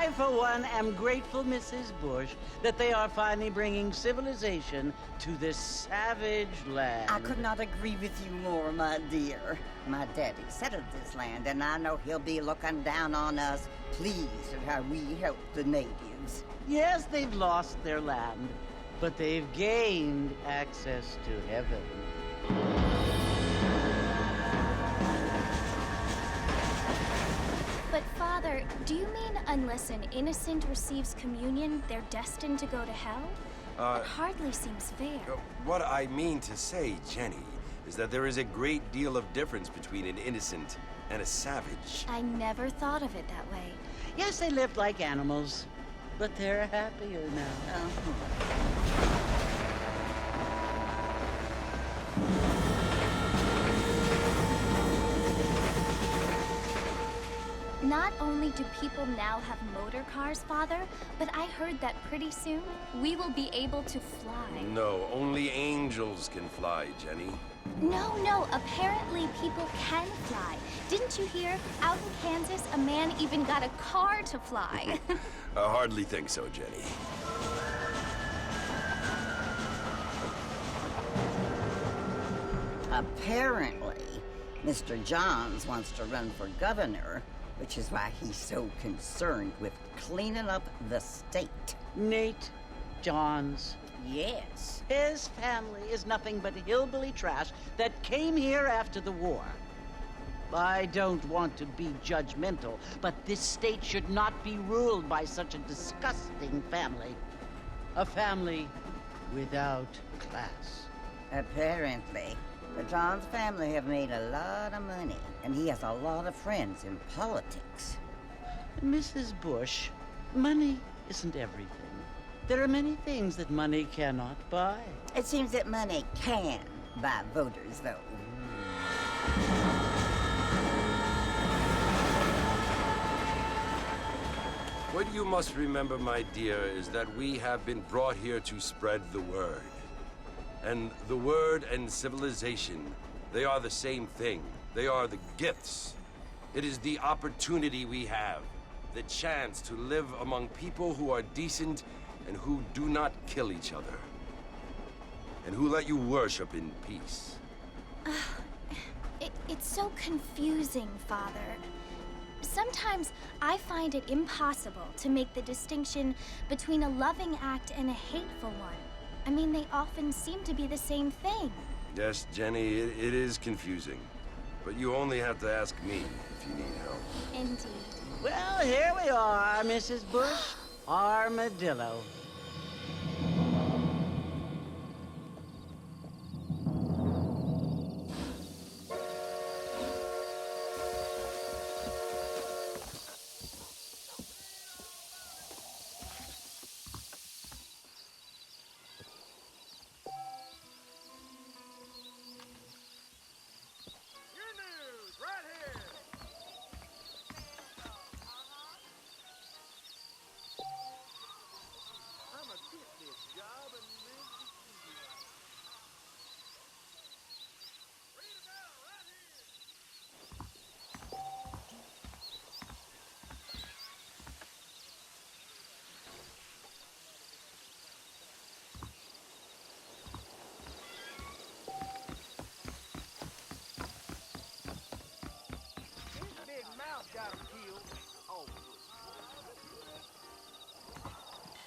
I, for one, am grateful, Mrs. Bush, that they are finally bringing civilization to this savage land. I could not agree with you more, my dear. My daddy settled this land, and I know he'll be looking down on us, pleased at how we help the natives. Yes, they've lost their land, but they've gained access to heaven. But Father, do you mean unless an innocent receives communion, they're destined to go to hell? That hardly seems fair. What I mean to say, Jenny, is that there is a great deal of difference between an innocent and a savage. I never thought of it that way. Yes, they lived like animals, but they're happier now. Not only do people now have motor cars, Father, but I heard that pretty soon we will be able to fly. No, only angels can fly, Jenny. No, apparently people can fly. Didn't you hear? Out in Kansas, a man even got a car to fly. I hardly think so, Jenny. Apparently, Mr. Johns wants to run for governor, which is why he's so concerned with cleaning up the state. Nate Johns. Yes. His family is nothing but hillbilly trash that came here after the war. I don't want to be judgmental, but this state should not be ruled by such a disgusting family. A family without class. Apparently. The Johns family have made a lot of money, and he has a lot of friends in politics. Mrs. Bush, money isn't everything. There are many things that money cannot buy. It seems that money can buy voters, though. What you must remember, my dear, is that we have been brought here to spread the word. And the word and civilization, they are the same thing. They are the gifts. It is the opportunity we have, the chance to live among people who are decent and who do not kill each other, and who let you worship in peace. It's so confusing, Father. Sometimes I find it impossible to make the distinction between a loving act and a hateful one. I mean, they often seem to be the same thing. Yes, Jenny, it is confusing. But you only have to ask me if you need help. Indeed. Well, here we are, Mrs. Bush. Armadillo.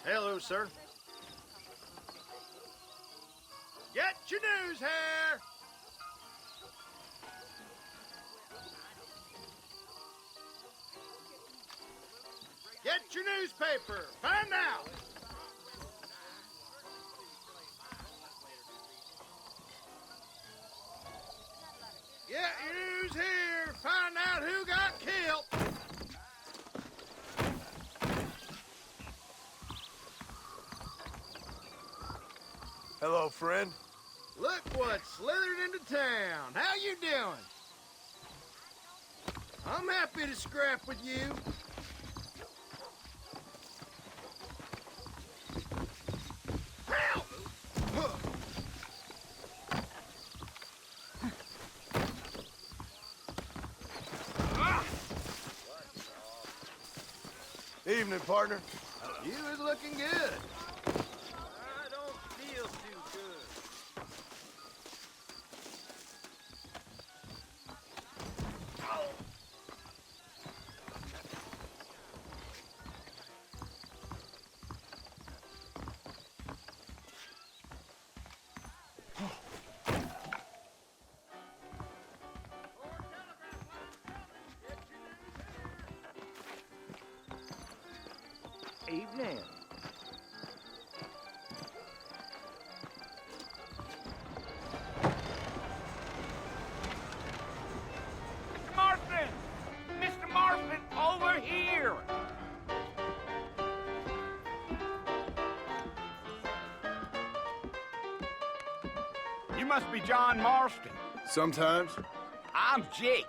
Hello, sir. Get your news here! Get your newspaper! Find out! Get your news here! Find out who got killed! Hello, friend. Look what slithered into town. How you doing? I'm happy to scrap with you. Help! Evening, partner. You is looking good. I don't feel too good. Evening. Mr. Marston! Mr. Marston, over here! You must be John Marston. Sometimes. I'm Jake.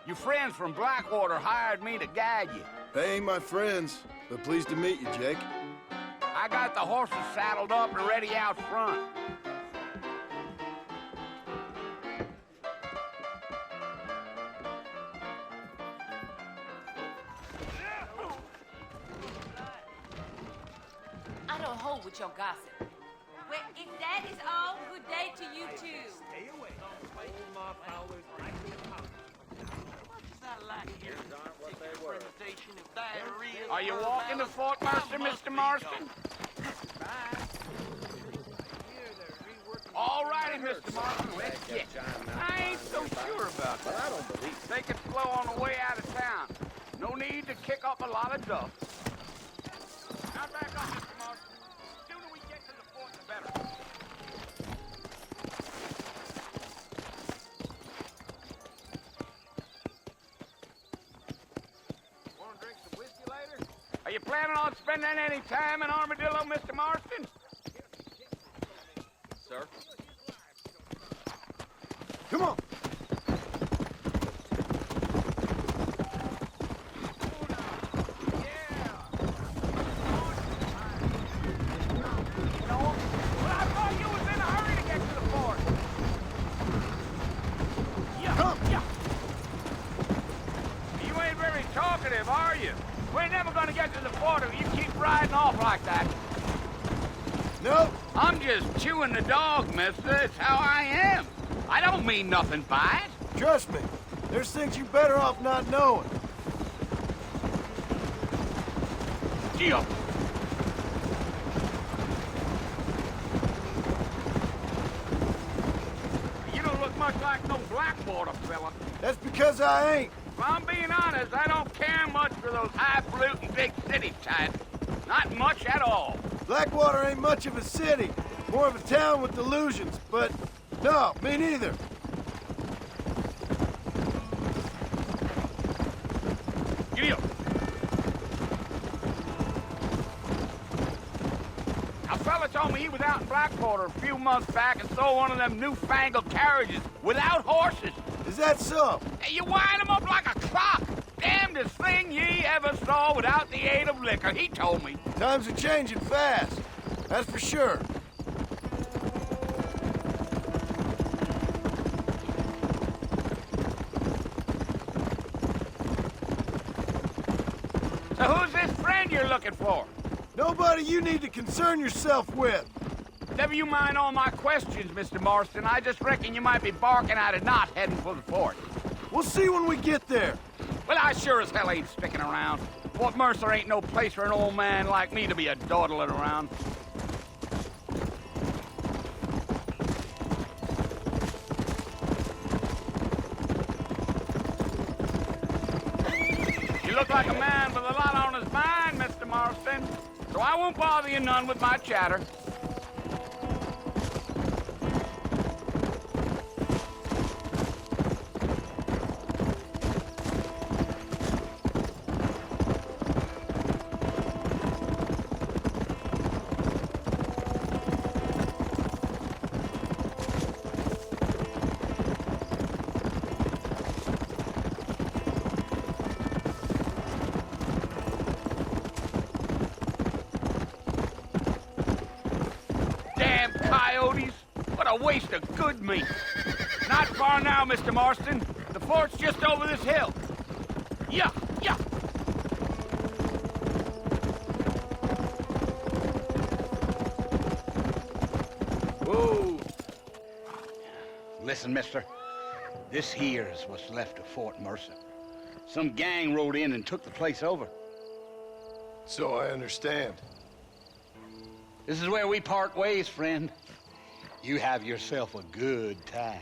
Your friends from Blackwater hired me to guide you. They ain't my friends, but pleased to meet you, Jake. I got the horses saddled up and ready out front. I don't hold with your gossip. Well, if that is all, good day to you too. Stay away. Old Ma Fowler's like the Are you walking to Fort Mercer, Mr. Marston? All righty, Mr. Marston, let's get. I ain't so sure about that. I don't believe it. Take it slow on the way out of town. No need to kick up a lot of dust. Now back up, Mr. Marston. The sooner we get to the fort, the better. Want to drink some whiskey later? Are you planning on spending any time in Armadillo, Mr. Marston? Sir? Come on. Are you? We ain't never gonna get to the fort if you keep riding off like that. No. I'm just chewing the dog, mister. It's how I am. I don't mean nothing by it. Trust me. There's things you better off not knowing. Gio. You don't look much like no Blackwater fella. That's because I ain't. If I'm being honest, I don't care much for those highfalutin big city types. Not much at all. Blackwater ain't much of a city. More of a town with delusions, but no, me neither. Giddy up. A fella told me he was out in Blackwater a few months back and saw one of them newfangled carriages without horses. Is that so? Hey, you wind 'em up like a clock. Damnedest thing ye ever saw without the aid of liquor, he told me. Times are changing fast. That's for sure. So who's this friend you're looking for? Nobody you need to concern yourself with. Never you mind all my questions, Mr. Marston. I just reckon you might be barking at a knot heading for the fort. We'll see when we get there. Well, I sure as hell ain't sticking around. Fort Mercer ain't no place for an old man like me to be a dawdling around. You look like a man with a lot on his mind, Mr. Marston. So I won't bother you none with my chatter. A waste of good meat. Not far now, Mr. Marston. The fort's just over this hill. Yeah, yeah. Listen, mister. This here is what's left of Fort Mercer. Some gang rode in and took the place over. So I understand. This is where we part ways, friend. You have yourself a good time.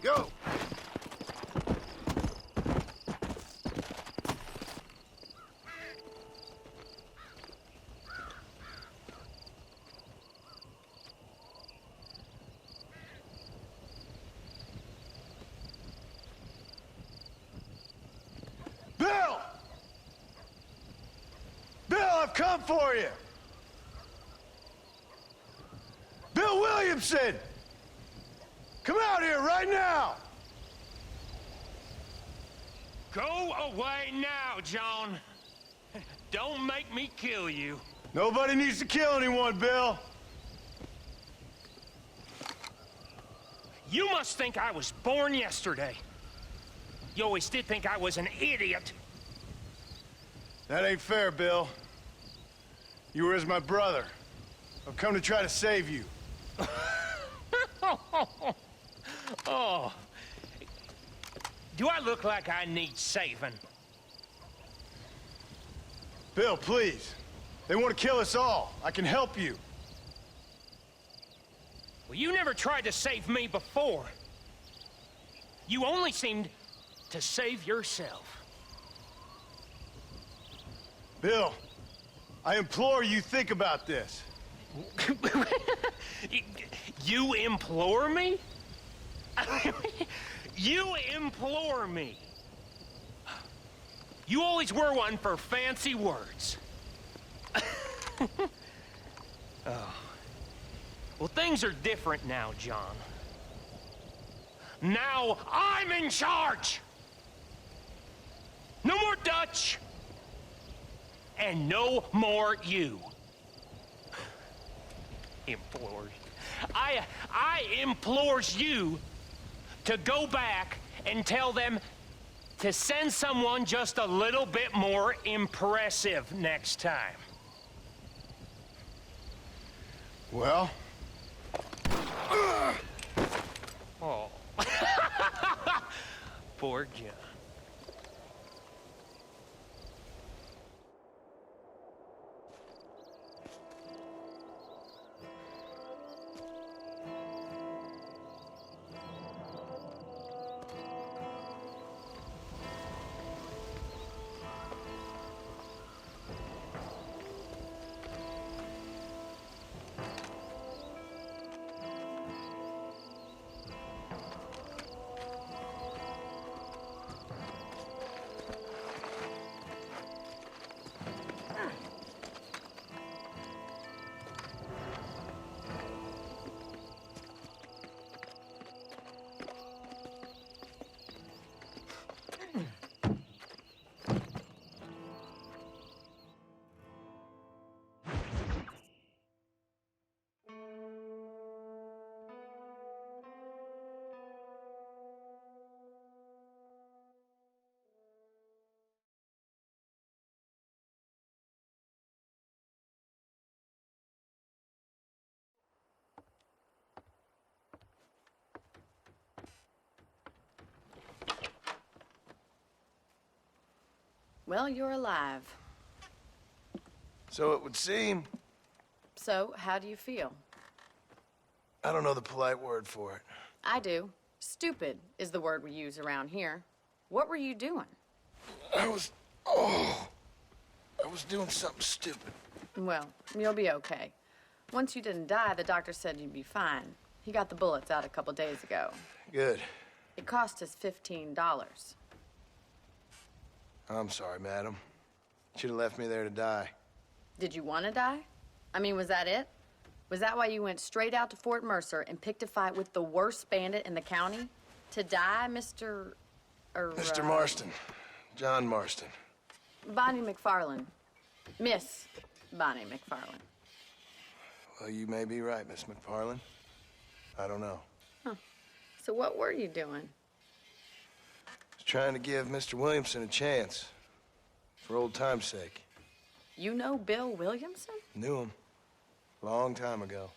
Go! Bill! Bill, I've come for you! Bill Williamson! Come out here right now! Go away now, John. Don't make me kill you. Nobody needs to kill anyone, Bill. You must think I was born yesterday. You always did think I was an idiot. That ain't fair, Bill. You were as my brother. I've come to try to save you. Oh. Do I look like I need saving? Bill, please. They want to kill us all. I can help you. Well, you never tried to save me before. You only seemed to save yourself. Bill, I implore you think about this. You implore me? You implore me. You always were one for fancy words. Oh. Well, things are different now, John. Now I'm in charge! No more Dutch! And no more you. Implores. I implores you to go back and tell them to send someone just a little bit more impressive next time. Well? Oh. Poor John. Well, you're alive. So it would seem. So, how do you feel? I don't know the polite word for it. I do. Stupid is the word we use around here. What were you doing? I was doing something stupid. Well, you'll be okay. Once you didn't die, the doctor said you'd be fine. He got the bullets out a couple days ago. Good. It cost us $15. I'm sorry, madam. Should have left me there to die. Did you want to die? I mean, was that it? Was that why you went straight out to Fort Mercer and picked a fight with the worst bandit in the county? To die, Mr. Mr. Marston. John Marston. Bonnie McFarland. Miss Bonnie McFarland. Well, you may be right, Miss McFarland. I don't know. So what were you doing? I was trying to give Mr. Williamson a chance. For old time's sake. You know Bill Williamson? Knew him. Long time ago.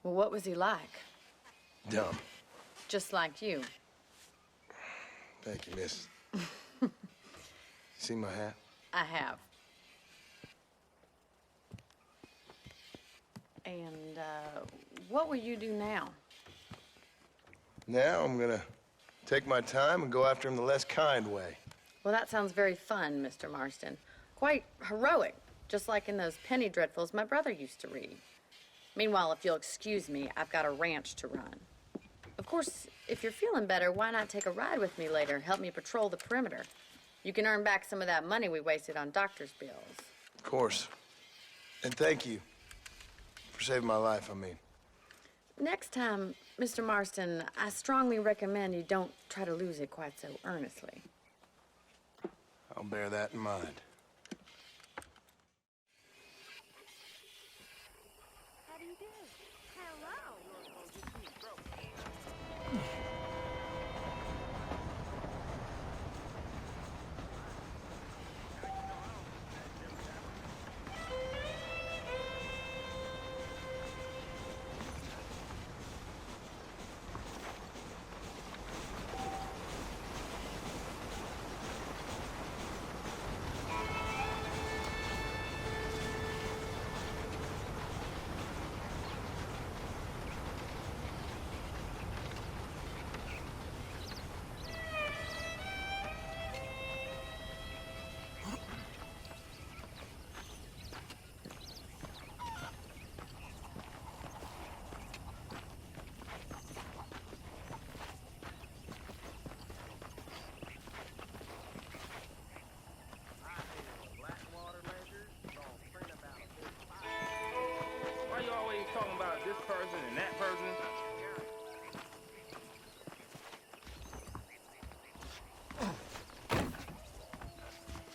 Well, what was he like? Dumb. Just like you. Thank you, miss. See my hat? I have. And, what will you do now? Now I'm gonna take my time and go after him the less kind way. Well, that sounds very fun, Mr. Marston. Quite heroic, just like in those penny dreadfuls my brother used to read. Meanwhile, if you'll excuse me, I've got a ranch to run. Of course, if you're feeling better, why not take a ride with me later? Help me patrol the perimeter. You can earn back some of that money we wasted on doctor's bills. Of course. And thank you for saving my life, I mean. Next time, Mr. Marston, I strongly recommend you don't try to lose it quite so earnestly. I'll bear that in mind. How do you do? Hello. Why you always talking about this person and that person?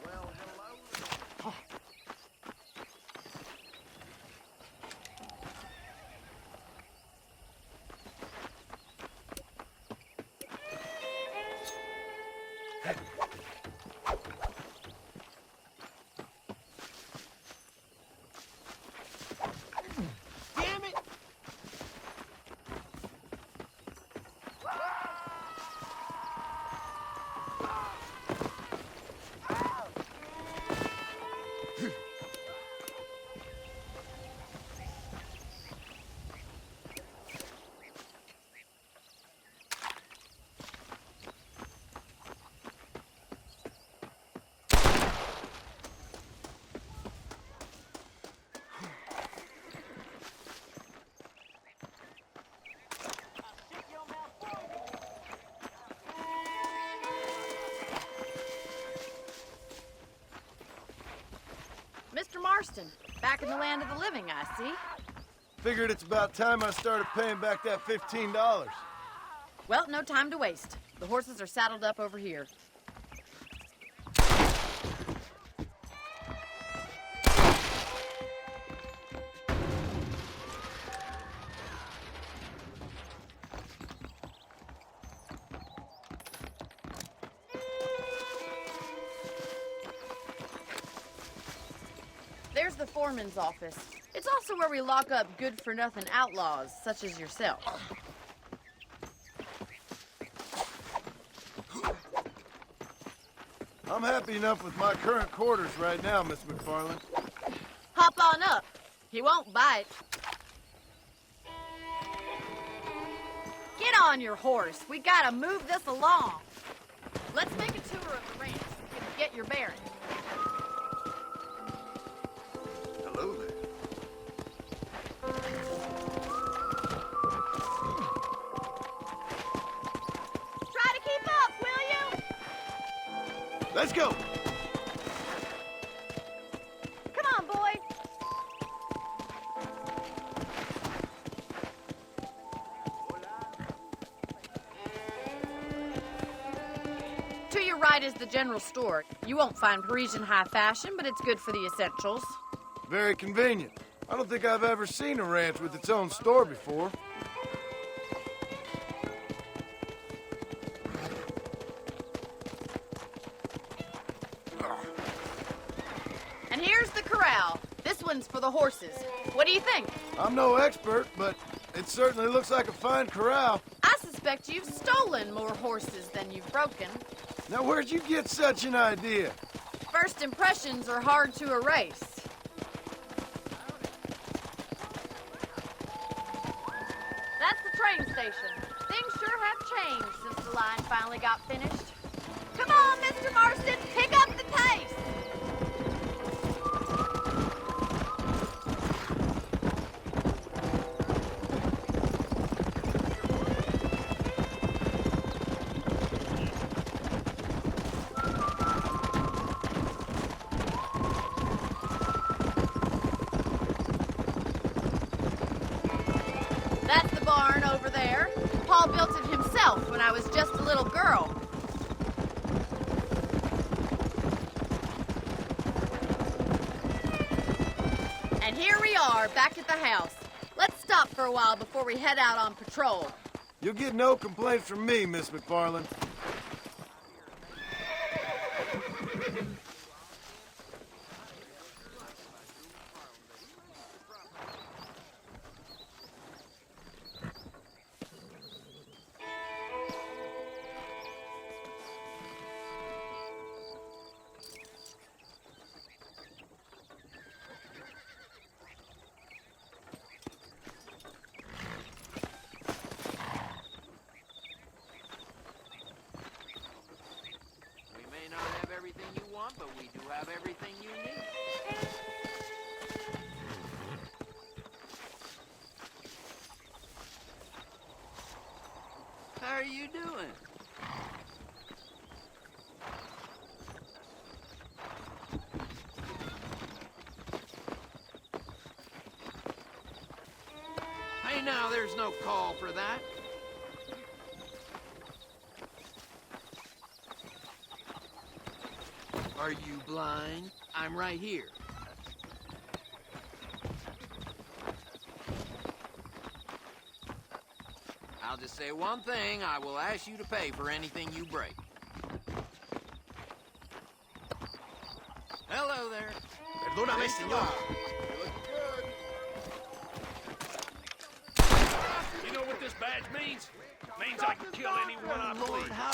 Well, hello. Damn it! Mr. Marston, back in the land of the living, I see. Figured it's about time I started paying back that $15. Well, no time to waste. The horses are saddled up over here. There's the foreman's office. It's also where we lock up good-for-nothing outlaws, such as yourself. I'm happy enough with my current quarters right now, Miss McFarland. Hop on up. He won't bite. Get on your horse. We gotta move this along. Let's make a tour of the ranch so you can get your bearings. Hello there. Try to keep up, will you? Let's go! Come on, boy. To your right is the general store. You won't find Parisian high fashion, but it's good for the essentials. Very convenient. I don't think I've ever seen a ranch with its own store before. And here's the corral. This one's for the horses. What do you think? I'm no expert, but it certainly looks like a fine corral. I suspect you've stolen more horses than you've broken. Now, where'd you get such an idea? First impressions are hard to erase. That's the train station. Things sure have changed since the line finally got finished. Come on, Mr. Marston, pick up the pace! That's the barn over there. Paul built it himself when I was just a little girl. And here we are, back at the house. Let's stop for a while before we head out on patrol. You'll get no complaints from me, Miss McFarland. We may not have everything you want, but we do have everything you need. How are you doing? Hey, now, there's no call for that. Are you blind? I'm right here. I'll just say one thing. I will ask you to pay for anything you break. Hello there. Perdóname, señor. You know what this badge means? Means I can kill anyone I Lord, please. how...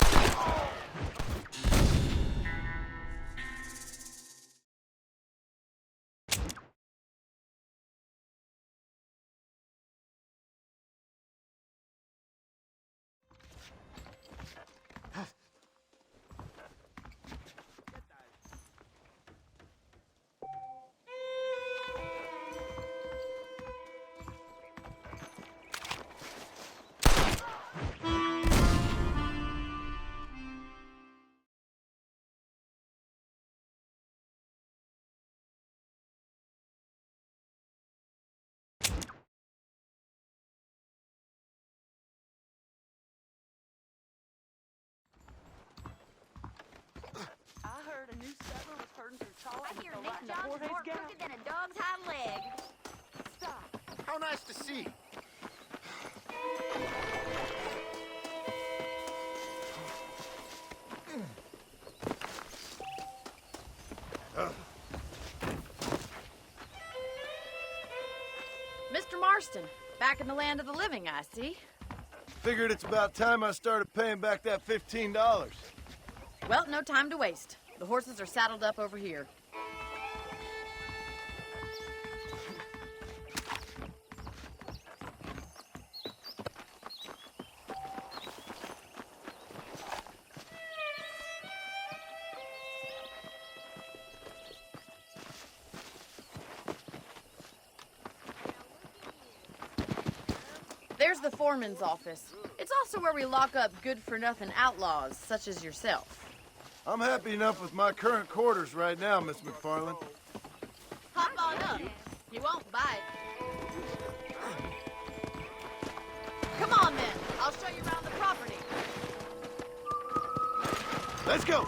I heard a new settler was herding some tall. I hear Nick John's more crooked than a dog's hind leg. How nice to see you. Mr. Marston, back in the land of the living, I see. Figured it's about time I started paying back that $15. Well, no time to waste. The horses are saddled up over here. There's the foreman's office. It's also where we lock up good-for-nothing outlaws, such as yourself. I'm happy enough with my current quarters right now, Miss McFarland. Hop on up. You won't bite. Come on, then. I'll show you around the property. Let's go!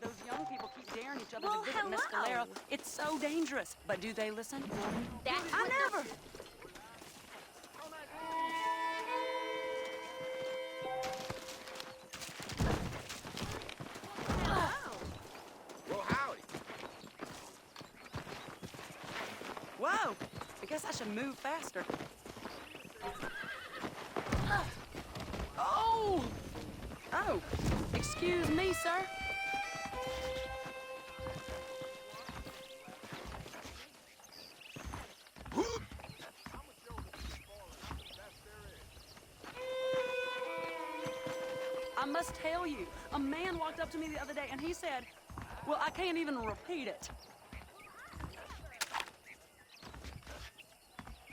Those young people keep daring each other to visit Mescalero. It's so dangerous. But do they listen? I never. Well, howdy. Whoa! I guess I should move faster. Oh! Oh, excuse me, sir. I must tell you, a man walked up to me the other day and he said, well, I can't even repeat it.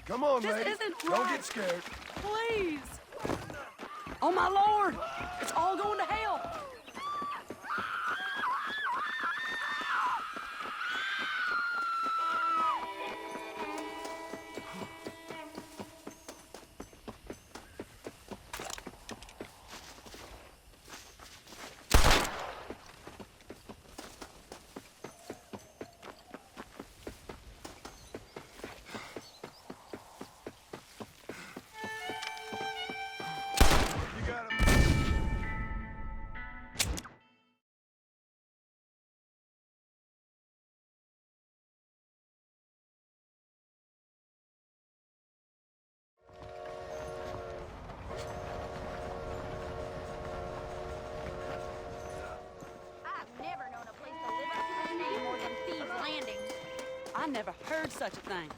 Come on, This lady. isn't Don't right. get scared. Please. Oh, my Lord. It's all going to hell. You got him. I've never known a place to live up to its name more than Thieves' Landing. I never heard such a thing.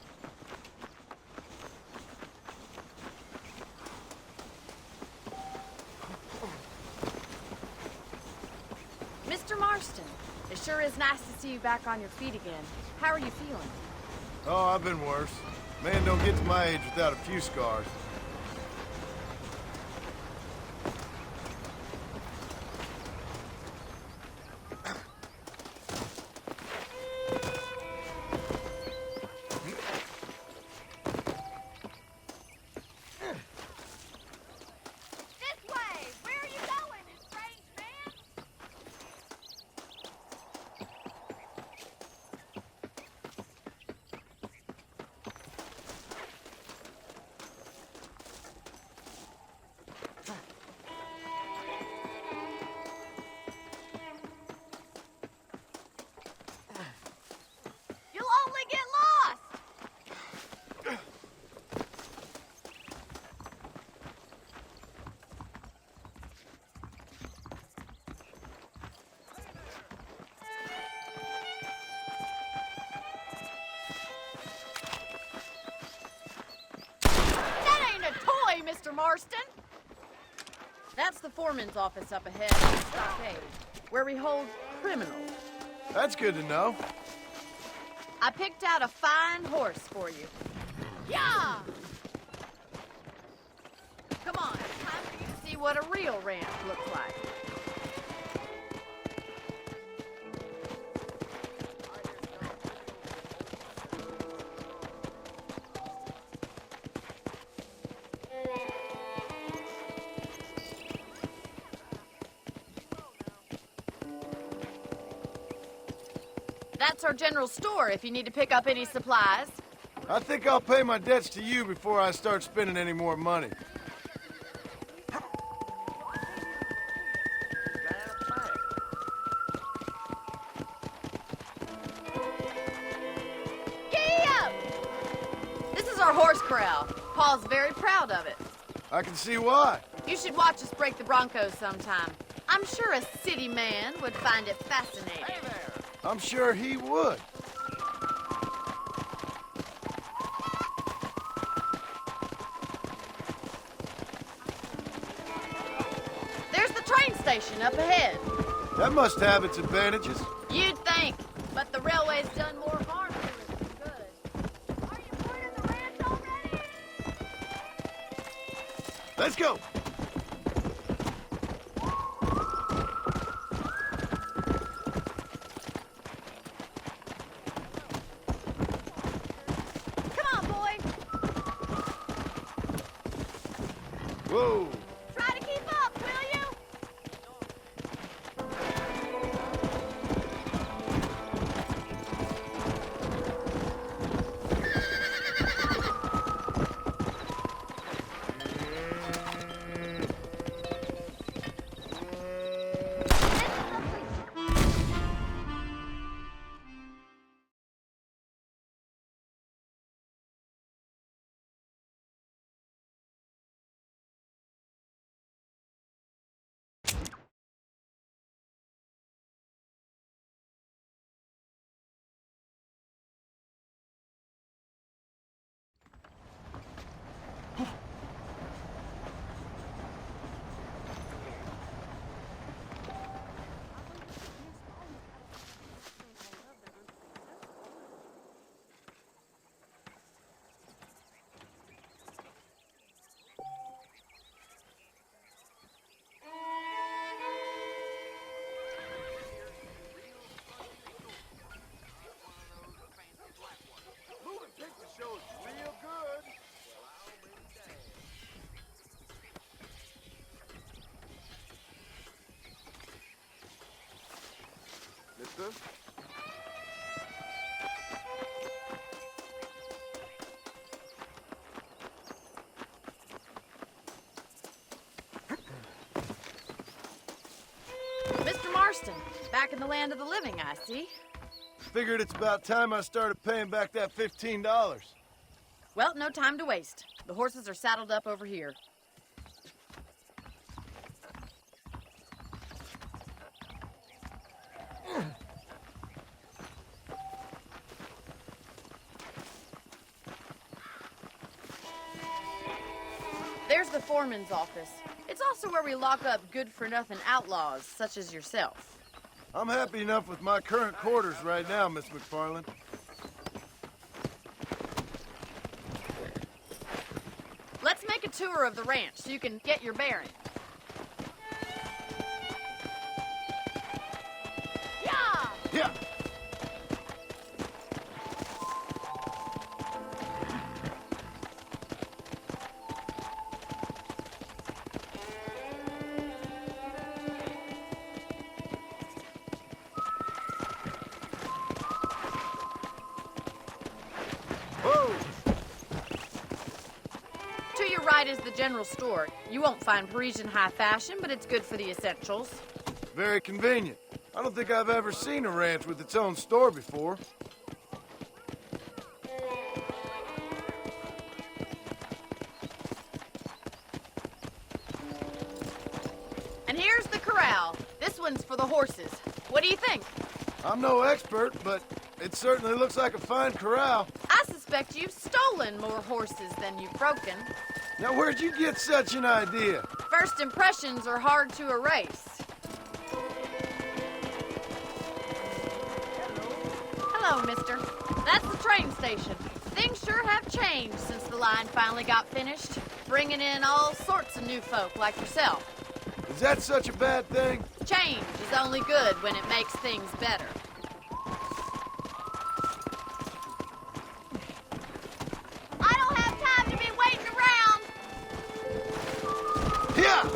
Mr. Marston, it sure is nice to see you back on your feet again. How are you feeling? Oh, I've been worse. Man don't get to my age without a few scars. This way! Where are you going, strange man? Marston? That's the foreman's office up ahead in the stockade, where we hold criminals. That's good to know. I picked out a fine horse for you. Yeah! Come on, it's time for you to see what a real ranch looks like. That's our general store if you need to pick up any supplies. I think I'll pay my debts to you before I start spending any more money. Giddy up! This is our horse corral. Paul's very proud of it. I can see why. You should watch us break the Broncos sometime. I'm sure a city man would find it fascinating. Hey there! I'm sure he would. There's the train station up ahead. That must have its advantages. You'd think, but the railway's done more harm to it than good. Are you bored of the ranch already? Let's go. Come on, boy. Whoa. Try to keep up, will you? Moving picture shows real good. Mister? Mr. Marston, back in the land of the living, I see. Figured it's about time I started paying back that $15. Well, no time to waste. The horses are saddled up over here. There's the foreman's office. It's also where we lock up good-for-nothing outlaws, such as yourself. I'm happy enough with my current quarters right now, Miss McFarland. Let's make a tour of the ranch so you can get your bearings. Yeah! Yeah. Whoa! To your right is the general store. You won't find Parisian high fashion, but it's good for the essentials. Very convenient. I don't think I've ever seen a ranch with its own store before. And here's the corral. This one's for the horses. What do you think? I'm no expert, but it certainly looks like a fine corral. I suspect you've stolen stolen more horses than you've broken. Now, where'd you get such an idea? First impressions are hard to erase. Hello, mister. That's the train station. Things sure have changed since the line finally got finished, bringing in all sorts of new folk like yourself. Is that such a bad thing? Change is only good when it makes things better. I don't have time to be waiting around! Yeah!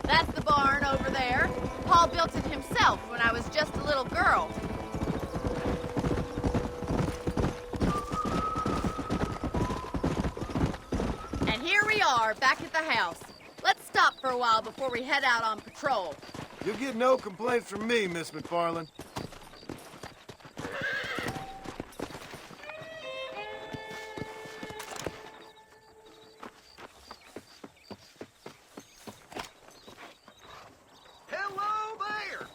That's the barn over there. Paul built it himself when I was just a little girl. And here we are, back at the house. Let's stop for a while before we head out on patrol. You'll get no complaints from me, Miss McFarland. Hello there!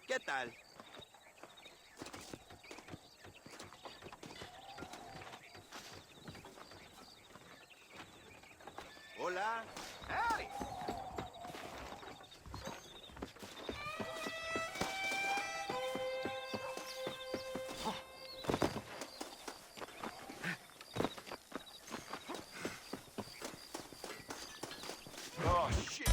¿Qué tal? Hola. Howdy! Oh, shit.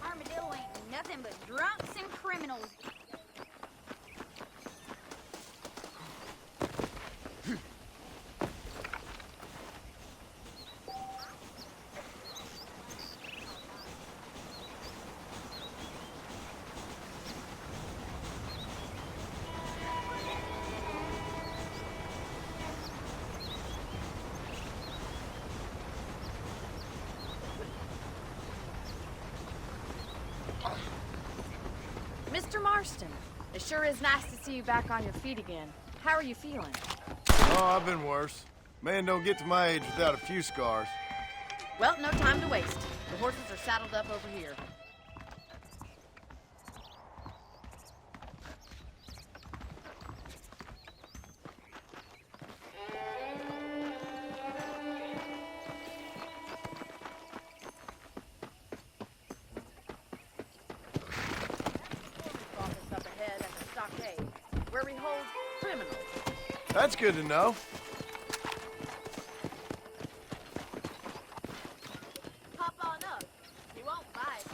Armadillo ain't nothing but drunks and criminals. Mr. Marston, it sure is nice to see you back on your feet again. How are you feeling? Oh, I've been worse. Man don't get to my age without a few scars. Well, no time to waste. The horses are saddled up over here. Office up ahead at the stockade, where we hold criminals. That's good to know. Hop on up. He won't bite.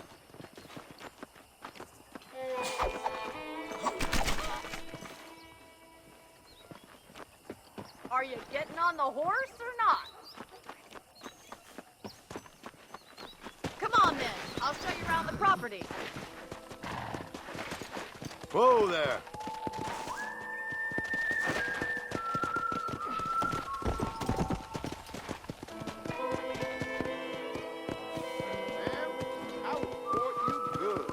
Are you getting on the horse or not? Come on then. I'll show you around the property. Whoa there. Ma'am, I will court you good.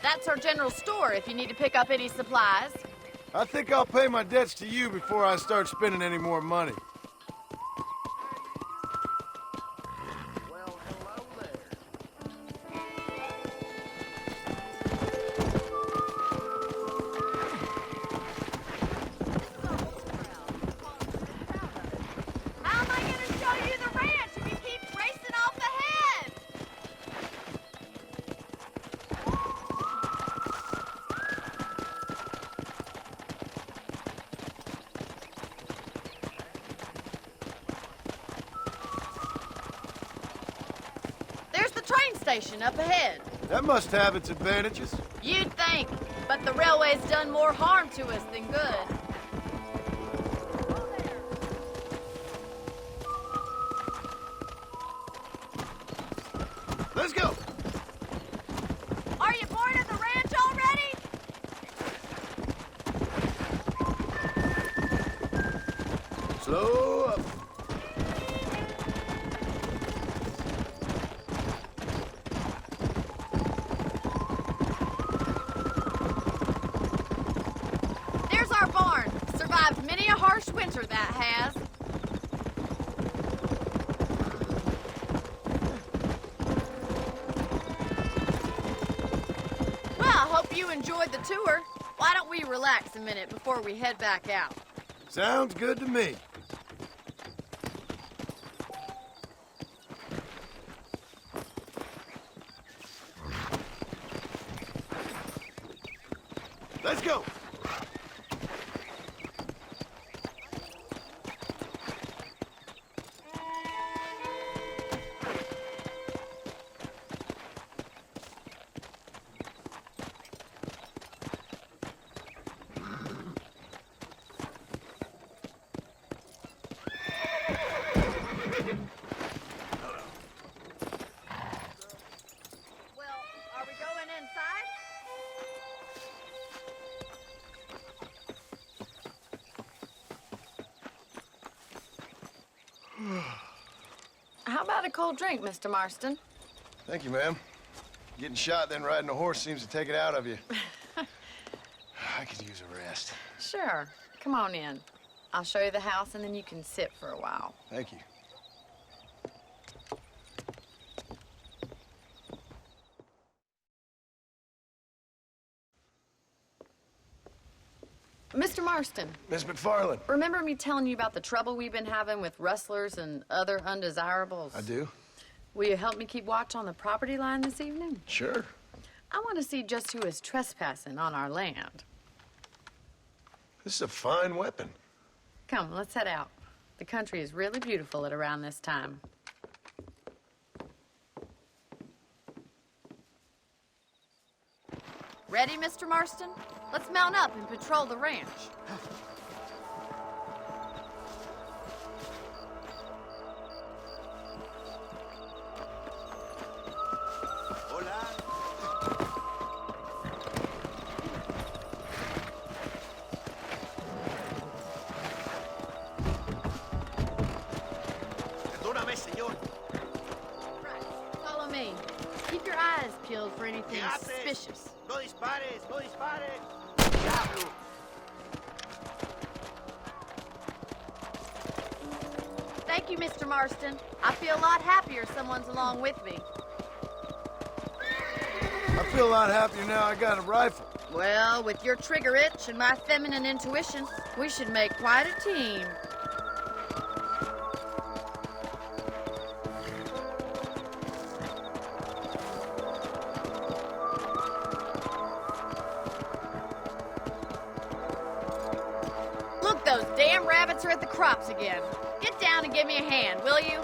That's our general store if you need to pick up any supplies. I think I'll pay my debts to you before I start spending any more money. Well, hello there. How am I going to show you the ranch if you keep racing off ahead? There's the train station up ahead. That must have its advantages. You'd think, but the railway's done more harm to us than good. Let's go! Are you bored of the ranch already? Slow up. There's our barn. Survived many a harsh winter, that has. Well, I hope you enjoyed the tour. Why don't we relax a minute before we head back out? Sounds good to me. Let's go! Well, are we going inside? How about a cold drink, Mr. Marston? Thank you, ma'am. Getting shot, then riding a horse seems to take it out of you. I could use a rest. Sure. Come on in. I'll show you the house, and then you can sit for a while. Thank you. Mr. Marston, Miss McFarland. remember me telling you about the trouble we've been having with rustlers and other undesirables? I do? Will you help me keep watch on the property line this evening? Sure. I want to see just who is trespassing on our land. This is a fine weapon. Come, let's head out. The country is really beautiful at around this time. Ready, Mr. Marston? Let's mount up and patrol the ranch. Hola. Perdóname, señor. Follow me. Keep your eyes peeled for anything ¿Qué haces? suspicious. No dispares, no dispares. Diablo. Thank you, Mr. Marston. I feel a lot happier someone's along with me. I feel a lot happier now I got a rifle. Well, with your trigger itch and my feminine intuition, we should make quite a team. Look, those damn rabbits are at the crops again. Get down and give me a hand, will you?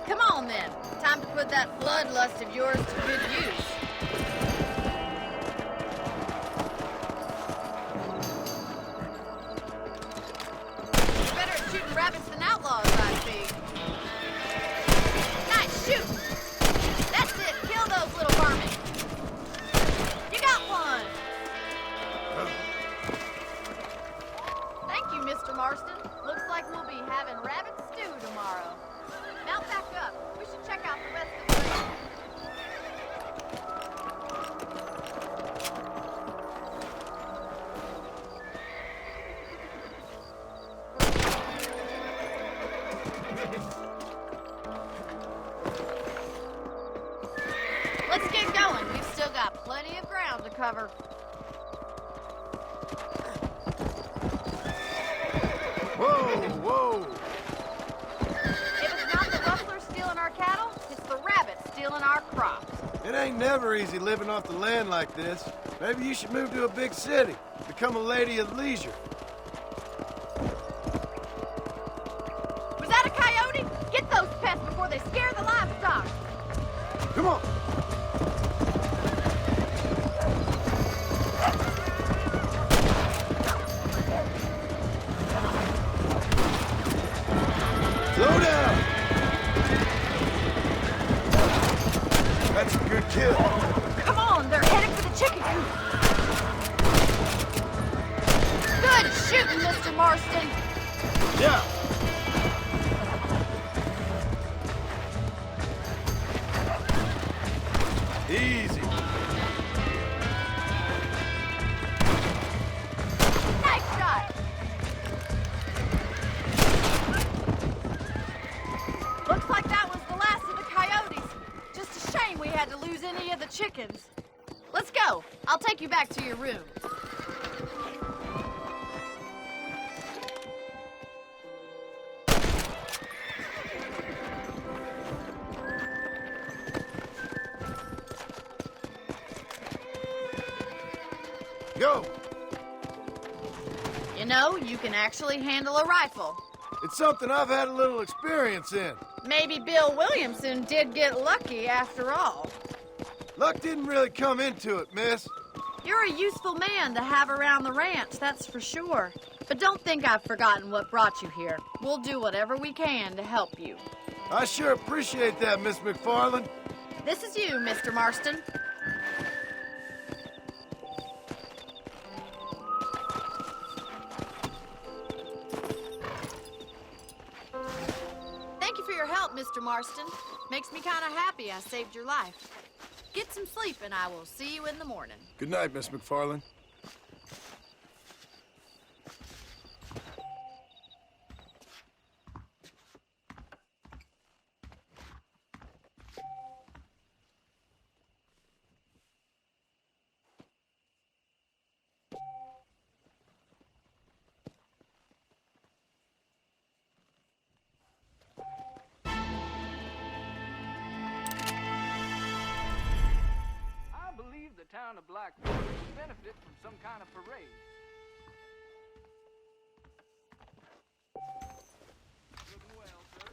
Come on, then. Time to put that bloodlust of yours to good use. You're better at shooting rabbits than outlaws, I see. Nice shoot! That's it. Kill those little vermin. You got one. Thank you, Mr. Marston. Looks like we'll be having rabbit stew tomorrow. Mount back up. We should check out the rest of the range. cover. Whoa, whoa! If it's not the rustlers stealing our cattle, it's the rabbits stealing our crops. It ain't never easy living off the land like this. Maybe you should move to a big city. Become a lady of leisure. Was that a coyote? Get those pests before they scare the livestock. Come on! Slow down! That's a good kill. Come on, they're heading for the chicken coop. Good shooting, Mr. Marston. Yeah. Easy. Nice shot. Looks like that was the last of the coyotes. Just a shame we had to lose any of the chickens. Let's go. I'll take you back to your room. Go! You know, you can actually handle a rifle. It's something I've had a little experience in. Maybe Bill Williamson did get lucky after all. Luck didn't really come into it, miss. You're a useful man to have around the ranch, that's for sure. But don't think I've forgotten what brought you here. We'll do whatever we can to help you. I sure appreciate that, Miss McFarland. This is you, Mr. Marston. Thank you for your help, Mr. Marston. Makes me kind of happy I saved your life. Get some sleep and I will see you in the morning. Good night, Miss McFarland. The town of Blackwood would benefit from some kind of parade. Looking well, sir.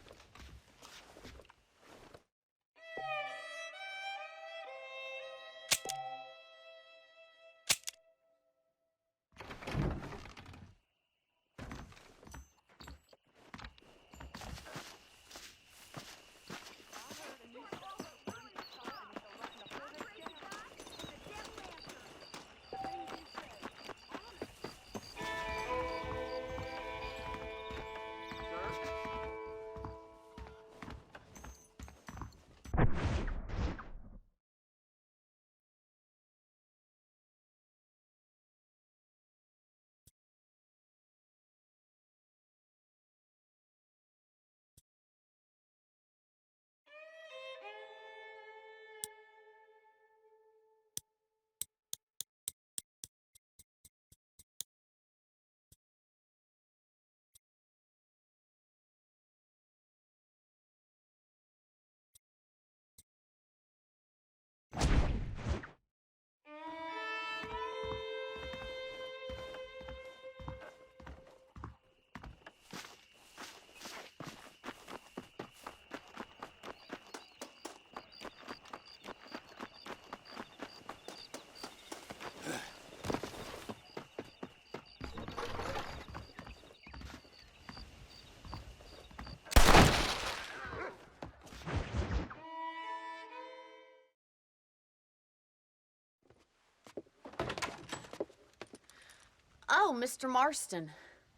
Oh, Mr. Marston.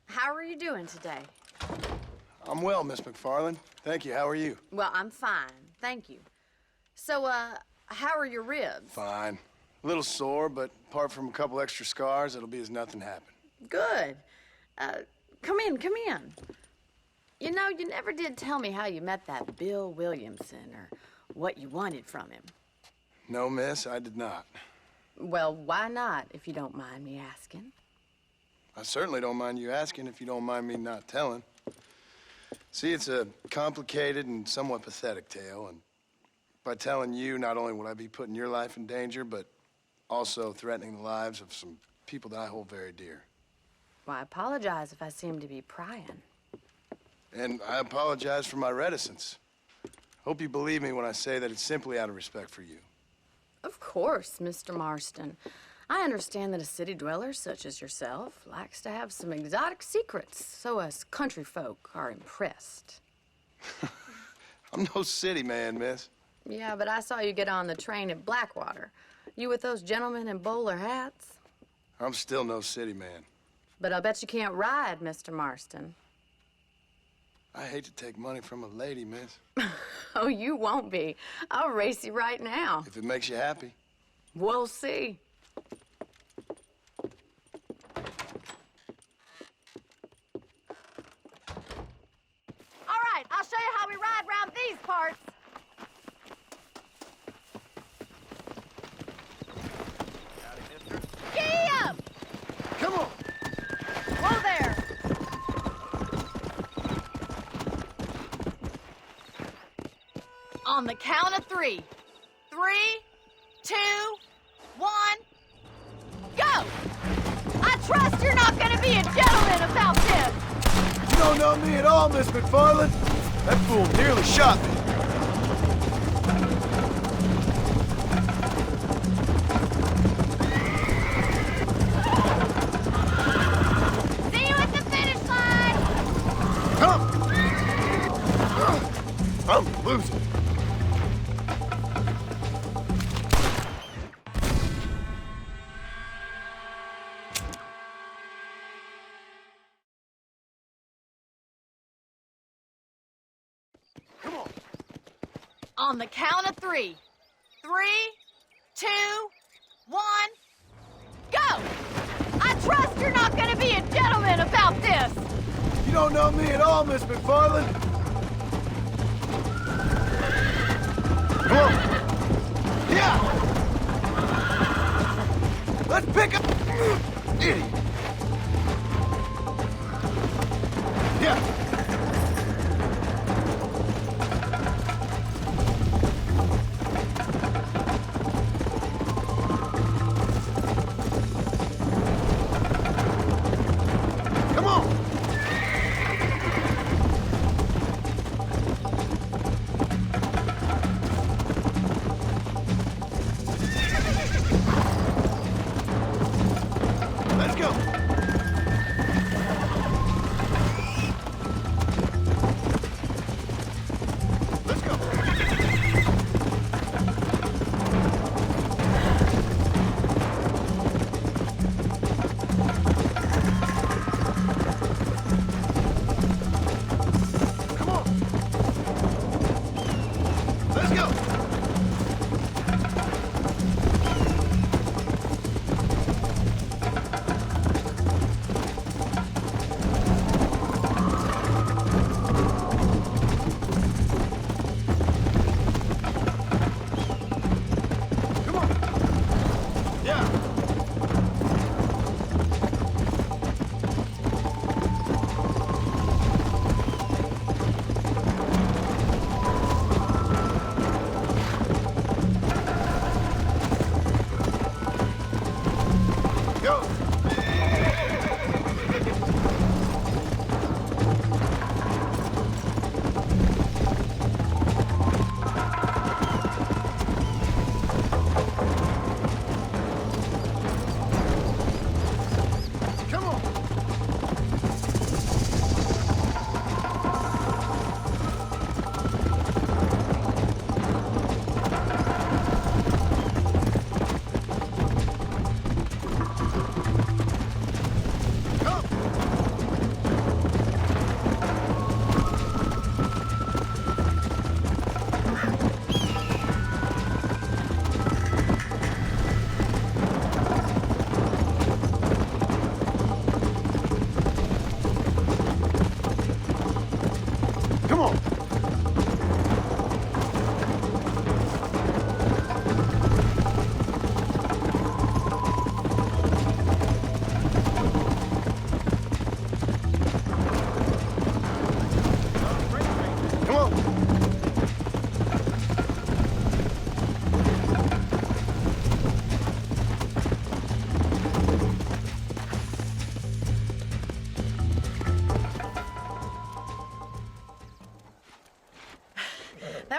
How are you doing today? I'm well, Miss McFarland. Thank you. How are you? Well, I'm fine. Thank you. So, how are your ribs? Fine. A little sore, but apart from a couple extra scars, it'll be as nothing happened. Good. Come in, come in. You know, you never did tell me how you met that Bill Williamson or what you wanted from him. No, miss, I did not. Well, why not, if you don't mind me asking? I certainly don't mind you asking if you don't mind me not telling. See, it's a complicated and somewhat pathetic tale, and by telling you, not only will I be putting your life in danger, but also threatening the lives of some people that I hold very dear. Well, I apologize if I seem to be prying. And I apologize for my reticence. Hope you believe me when I say that it's simply out of respect for you. Of course, Mr. Marston. I understand that a city dweller such as yourself likes to have some exotic secrets, so us country folk are impressed. I'm no city man, miss. Yeah, but I saw you get on the train at Blackwater. You with those gentlemen in bowler hats? I'm still no city man. But I'll bet you can't ride, Mr. Marston. I hate to take money from a lady, miss. Oh, you won't be. I'll race you right now. If it makes you happy. We'll see. All right, I'll show you how we ride around these parts. Giddy up! Come on! Whoa there! On the count of 3. 3, 2, 1, go! I trust you're not gonna be a gentleman about this! You don't know me at all, Miss McFarland. That fool nearly shot me. See you at the finish line! Come! I'm losing. On the count of 3. 3, 2, 1, go! I trust you're not gonna be a gentleman about this! You don't know me at all, Miss McFarland. Come on. Yeah! Let's pick up... Idiot. Yeah. Come on. Let's go.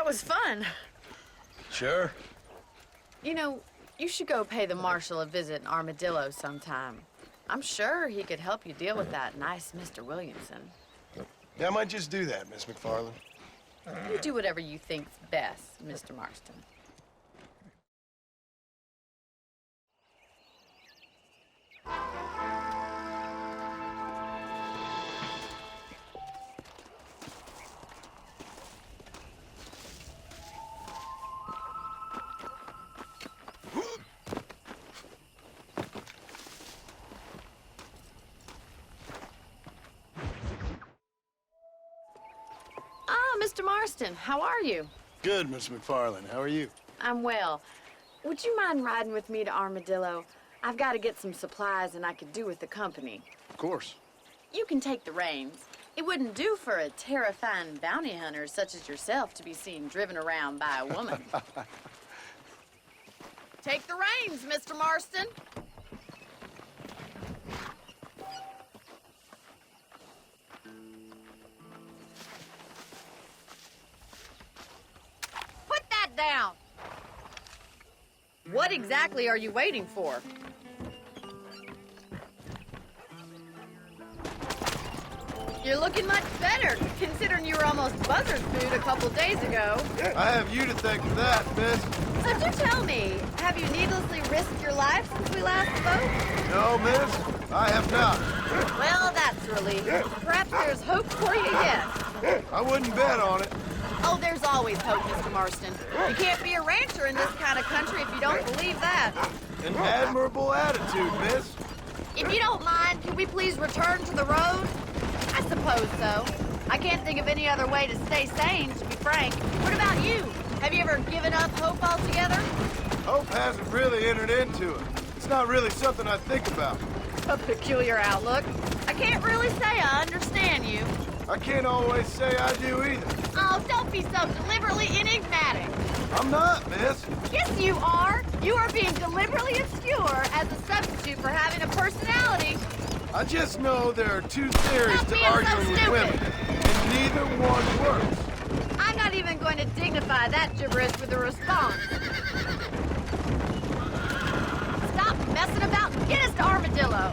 was fun. Sure. You know, you should go pay the marshal a visit in Armadillo sometime. I'm sure he could help you deal with that nice Mr. Williamson. Yeah, I might just do that, Miss McFarland. You do whatever you think's best, Mr. Marston. Mr. Marston, how are you? Good, Miss McFarland. How are you? I'm well. Would you mind riding with me to Armadillo? I've got to get some supplies and I could do with the company. Of course. You can take the reins. It wouldn't do for a terrifying bounty hunter such as yourself to be seen driven around by a woman. Take the reins, Mr. Marston. Down. What exactly are you waiting for? You're looking much better, considering you were almost buzzard food a couple days ago. I have you to thank for that, miss. So do tell me, have you needlessly risked your life since we last spoke? No, miss, I have not. Well, that's a relief. Perhaps there's hope for you yet. I wouldn't bet on it. Oh, there's always hope, Mr. Marston. You can't be a rancher in this kind of country if you don't believe that. An admirable attitude, miss. If you don't mind, can we please return to the road? I suppose so. I can't think of any other way to stay sane, to be frank. What about you? Have you ever given up hope altogether? Hope hasn't really entered into it. It's not really something I think about. A peculiar outlook. I can't really say I understand you. I can't always say I do either. Oh, don't be so deliberately enigmatic. I'm not, miss. Yes, you are. You are being deliberately obscure as a substitute for having a personality. I just know there are two theories Stop to being so arguing with stupid. women, and neither one works. I'm not even going to dignify that gibberish with a response. Stop messing about and get us to Armadillo.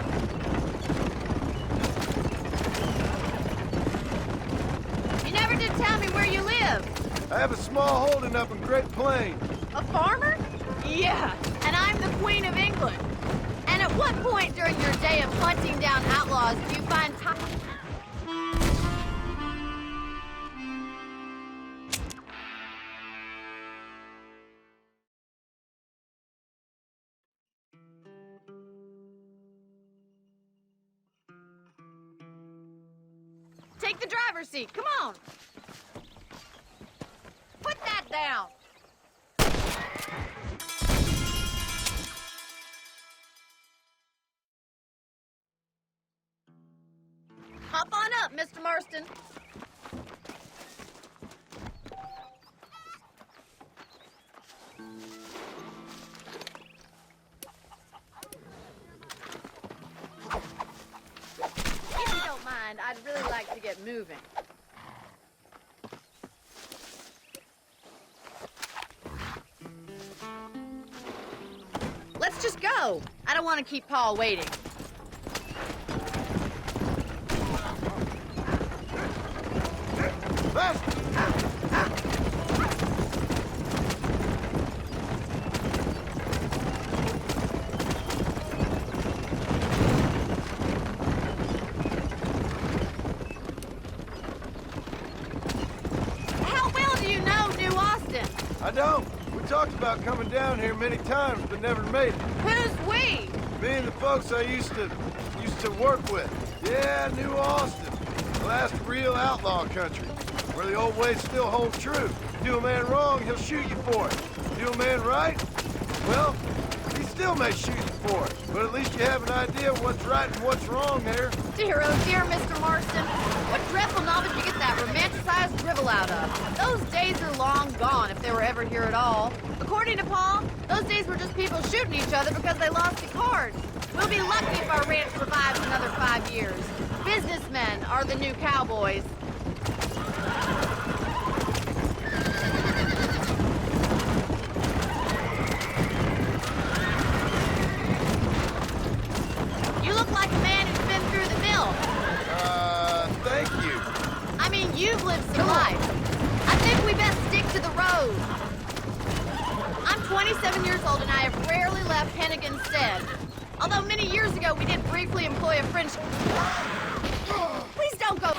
You never did tell me where you live. I have a small holding up in Great Plains. A farmer? Yeah, and I'm the Queen of England. And at what point during your day of hunting down outlaws do you find time? Take the driver's seat, come on. Put that down. Hop on up, Mr. Marston. If you don't mind, I'd really like to get moving. Let's just go. I don't want to keep Paul waiting. How well do you know New Austin? I don't. We talked about coming down here many times, but never made it. Who's we? Me and the folks I used to work with. Yeah, New Austin. The last real outlaw country, where the old ways still hold true. Do a man wrong, he'll shoot you for it. Do a man right, well, he still may shoot you for it. But at least you have an idea of what's right and what's wrong there. Dear, oh dear, Mr. Marston. What dreadful novel did you get that romanticized drivel out of? Those days are long gone, if they were ever here at all. According to Paul, those days were just people shooting each other because they lost the cards. We'll be lucky if our ranch survives another 5 years. Businessmen are the new cowboys. have Pennigan said. Although many years ago we did briefly employ a French... Please don't go...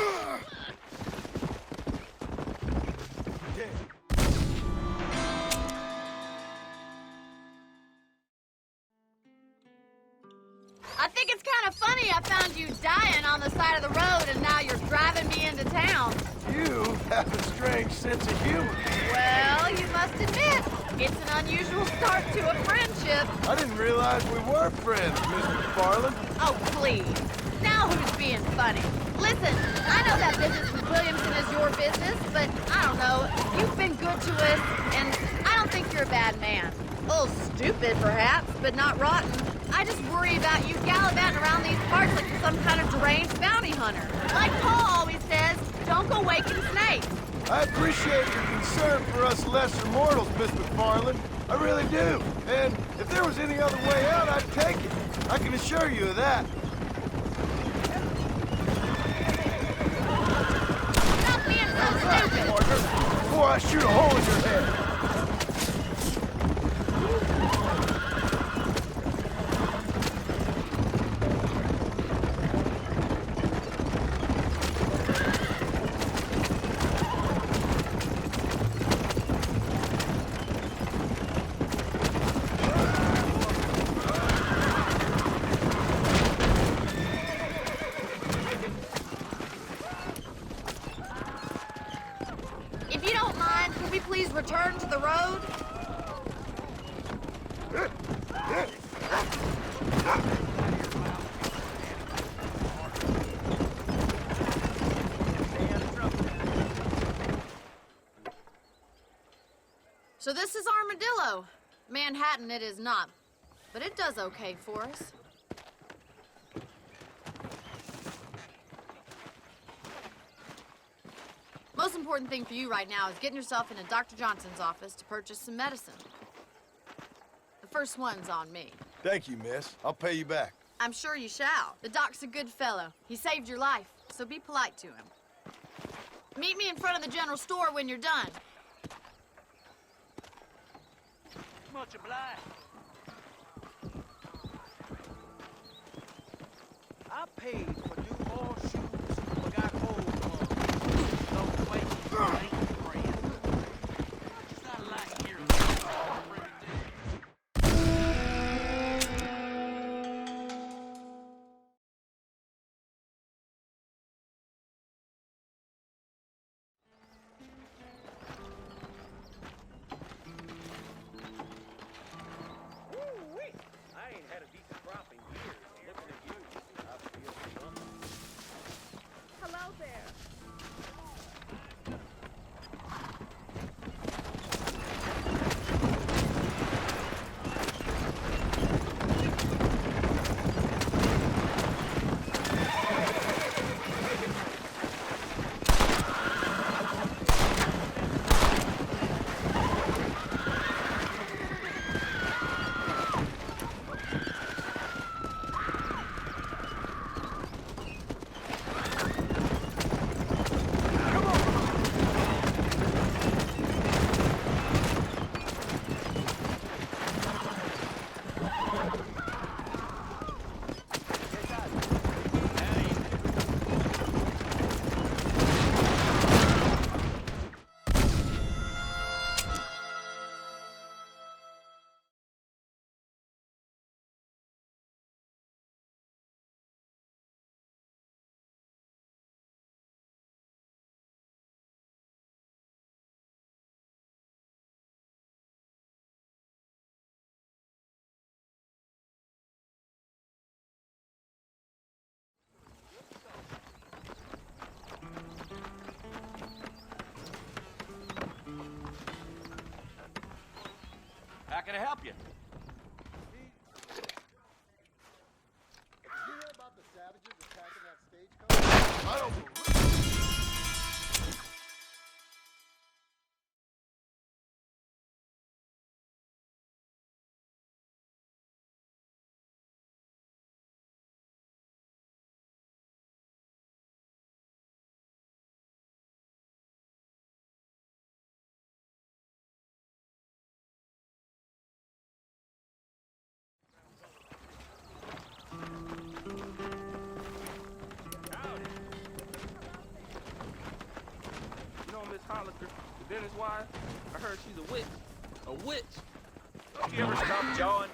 I think it's kind of funny I found you dying on the side of the road and now you're driving me into town. You have a strange sense of humor. Well, you must admit, it's an unusual start to a friendship. I didn't realize we were friends, Miss McFarland. Oh, please. Now who's being funny? Listen, I know that business with Williamson is your business, but I don't know. You've been good to us, and I don't think you're a bad man. A little stupid, perhaps, but not rotten. I just worry about you gallivanting around these parts like you're some kind of deranged bounty hunter. Like Paul always says, don't go waking snakes. I appreciate your concern for us lesser mortals, Miss McFarland. I really do. And if there was any other way out, I'd take it. I can assure you of that. Stop being so stupid. Partner, before I shoot a hole in your head. If you don't mind, can we please return to the road? So this is Armadillo. Manhattan it is not, but it does okay for us. Most important thing for you right now is getting yourself into Dr. Johnson's office to purchase some medicine. The first one's on me. Thank you, miss. I'll pay you back. I'm sure you shall. The doc's a good fellow. He saved your life, so be polite to him. Meet me in front of the general store when you're done. Much obliged. I paid for new ball shoes, but got old ones. Don't wait, ain't friend. Just not like here. I ain't had a decent crop in years. Looking at you, I feel something. Hello there. How can I help you? I don't believe Dennis Wise? I heard she's a witch. A witch? Don't you ever stop jawing?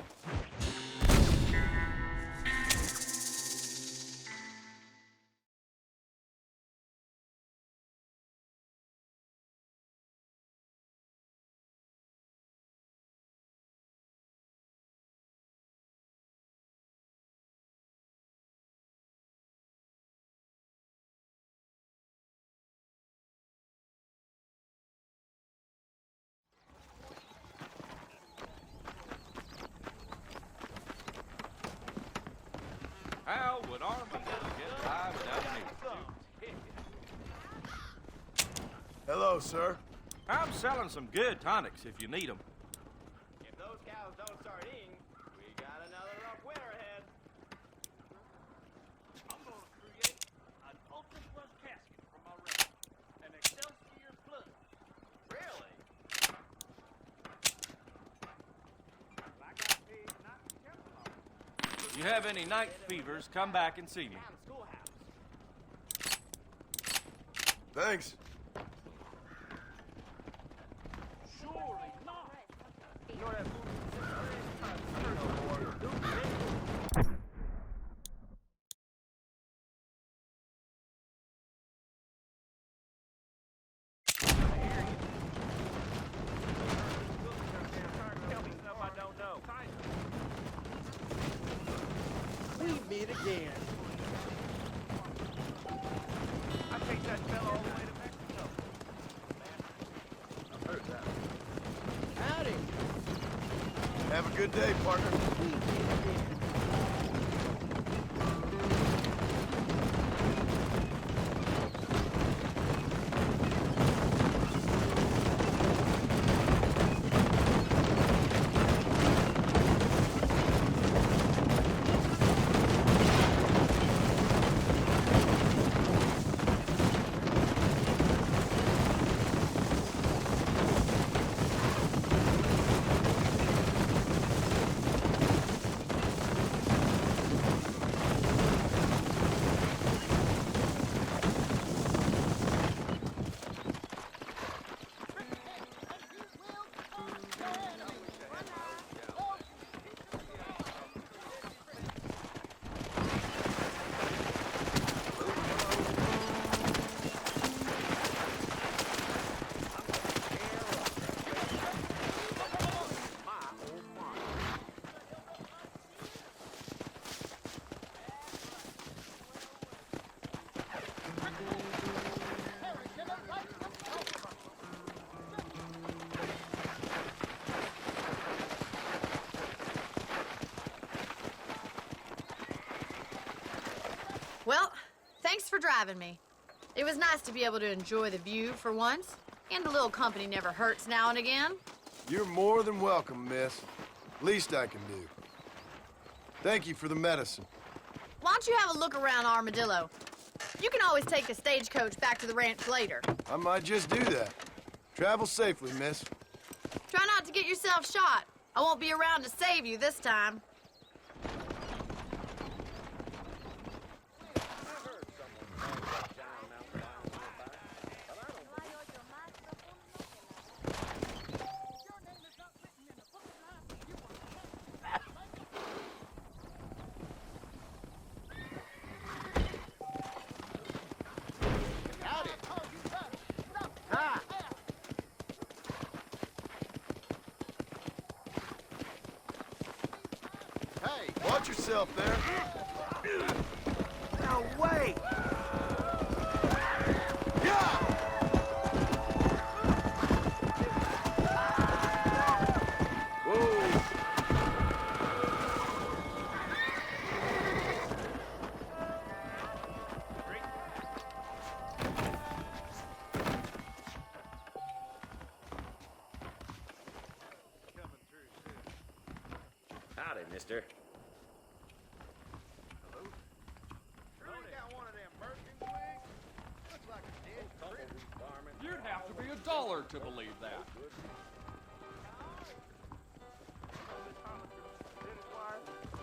How would Armadillo get by without me? Hello, sir. I'm selling some good tonics if you need them. If those cows don't start eating, we got another rough winter ahead. I'm gonna create an Ultra Plus casket for my ring. An Excelsior Plus. Really? I got paid not to careful on. You have any night fevers, come back and see me. Thanks. Surely not. Tell me stuff I don't know. We meet again. I take that fella all the way to Mexico. I've heard that. Howdy. Have a good day, partner. We meet again. Well, thanks for driving me. It was nice to be able to enjoy the view for once, and a little company never hurts now and again. You're more than welcome, miss. Least I can do. Thank you for the medicine. Why don't you have a look around Armadillo? You can always take a stagecoach back to the ranch later. I might just do that. Travel safely, miss. Try not to get yourself shot. I won't be around to save you this time. Watch yourself there. Now wait. Howdy, mister. You'd have to be $1 to believe that.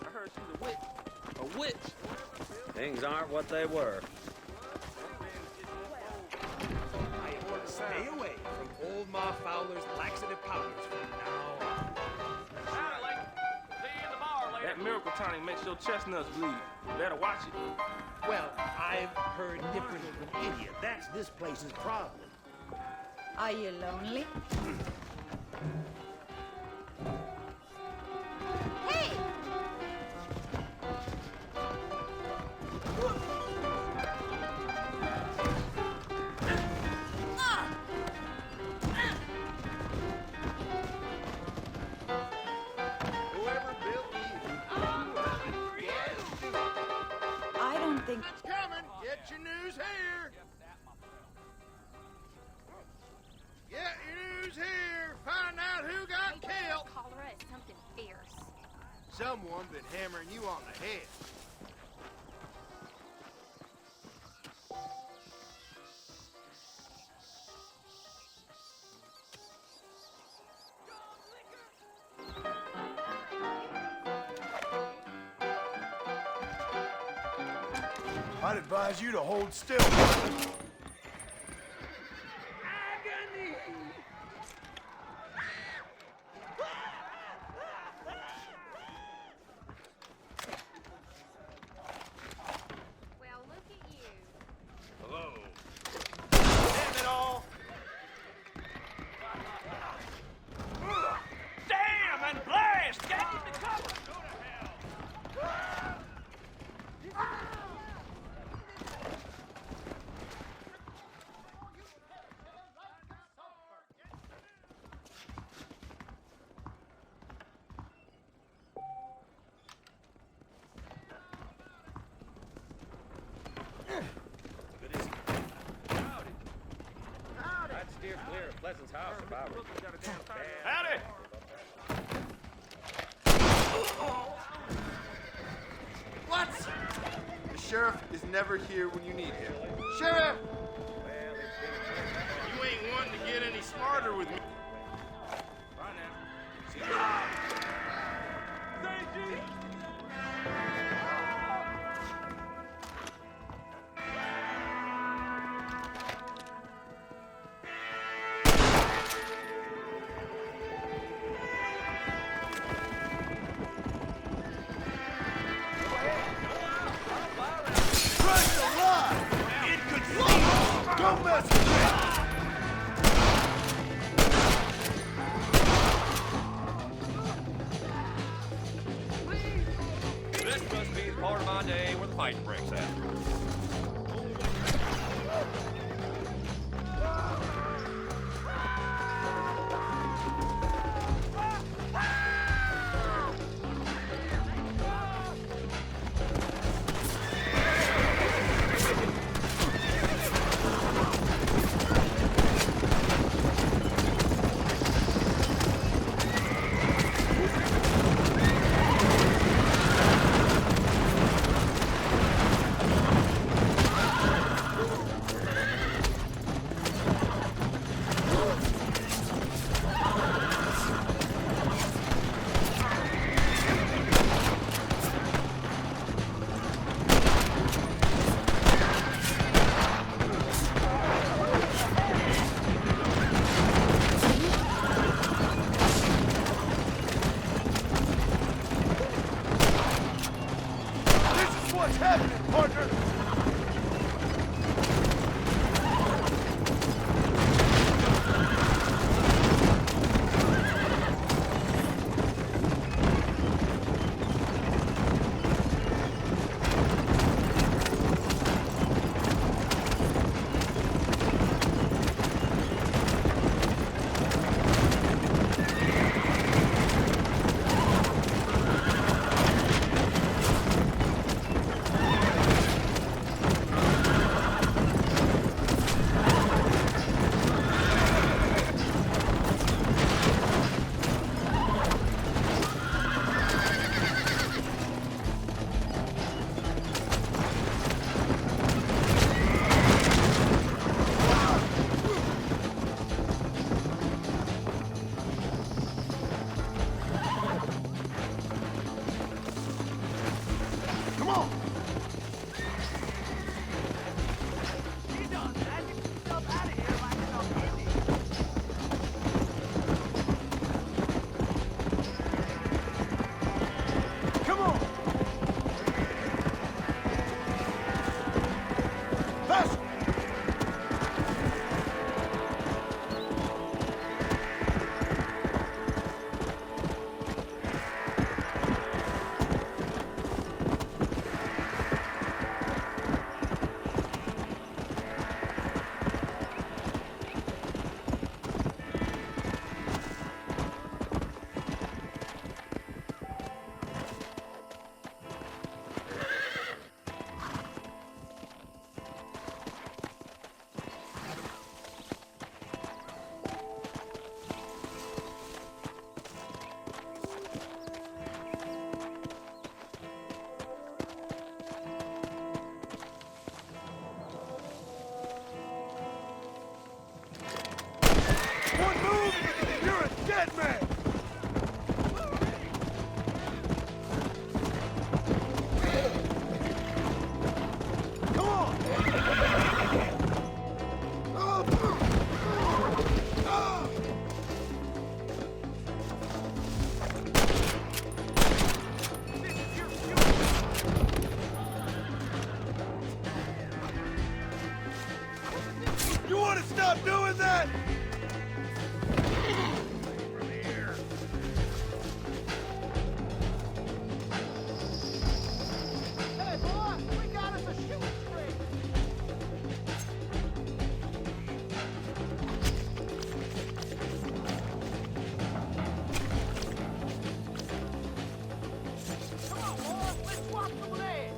I heard she's a witch. A witch? Things aren't what they were. Stay away from old Ma Fowler's laxative powders from now on. That miracle tonic makes your chestnuts bleed. You better watch it. Well, I've heard different from India. That's this place's problem. Are you lonely? Hey! Whoever built you. I don't think... It's coming. Get your news here. Get your news here. Find out who got killed. Cholera is something fierce. Someone been hammering you on the head. I'd advise you to hold still. Well, look at you. Hello. Damn it all! Damn and blast! Get into cover! I'd steer clear of Pleasant's house if I were you. Howdy! What? The sheriff is never here when you need him. Sheriff! You ain't one to get any smarter with me. Bye now. Thank you. Christ alive! Inconceivable! Don't mess with me! This must be the part of my day where the fighting breaks out. want to stop doing that? Hey, boy, we got us a shooting string. Come on, boy, let's swap some legs.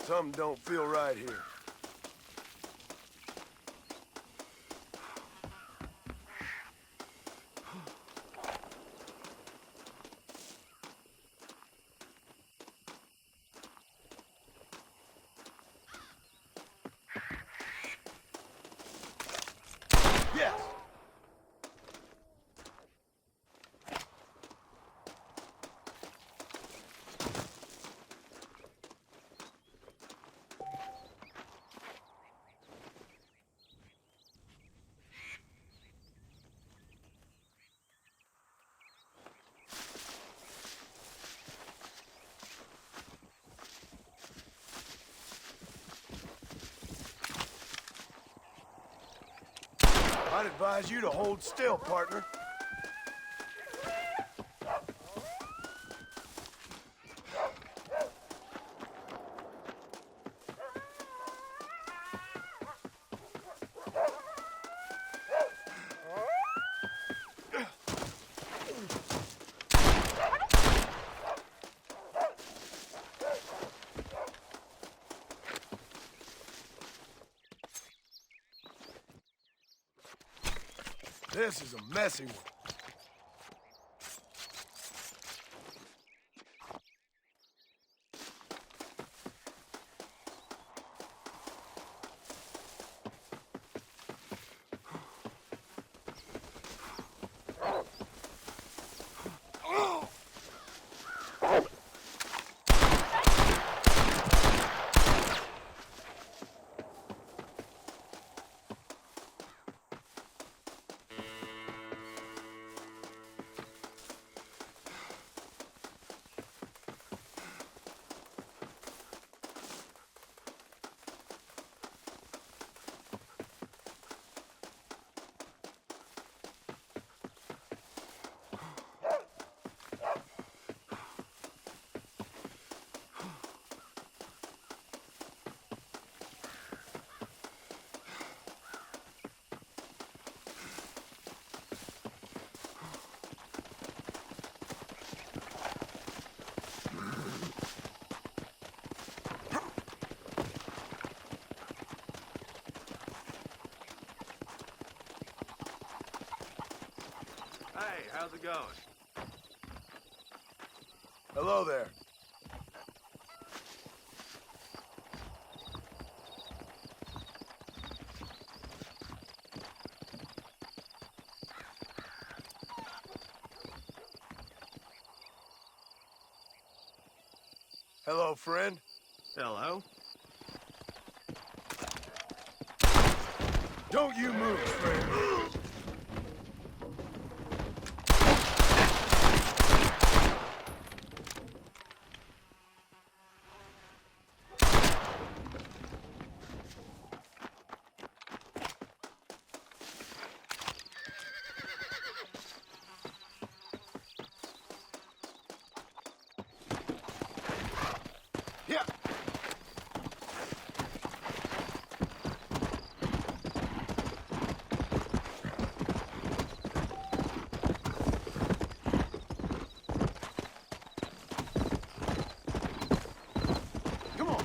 Something don't feel right here. Yes! I'd advise you to hold still, partner. This is a messy one. how's it going? Hello there. Hello, friend. Hello. Don't you move, friend. Yeah. Come on.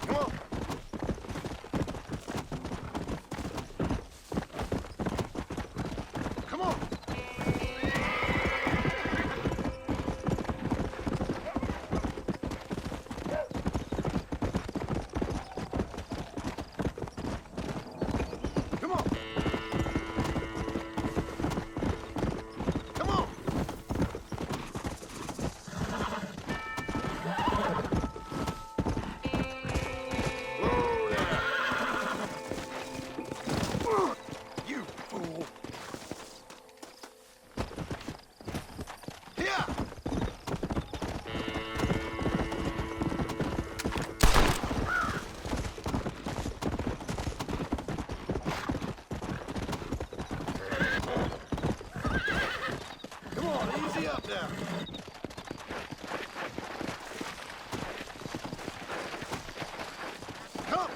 Come on. Come on. Come on. Come on. Whoa there. You fool. Here. Come on, easy up now. Come.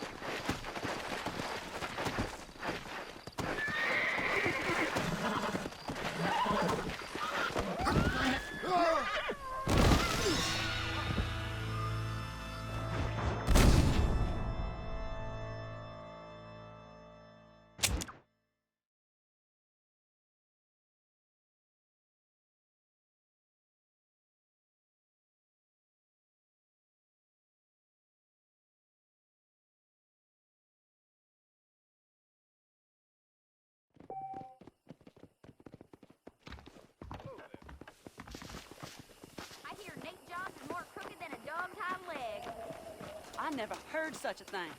I hear Nate Johns is more crooked than a dog's hind leg. I never heard such a thing.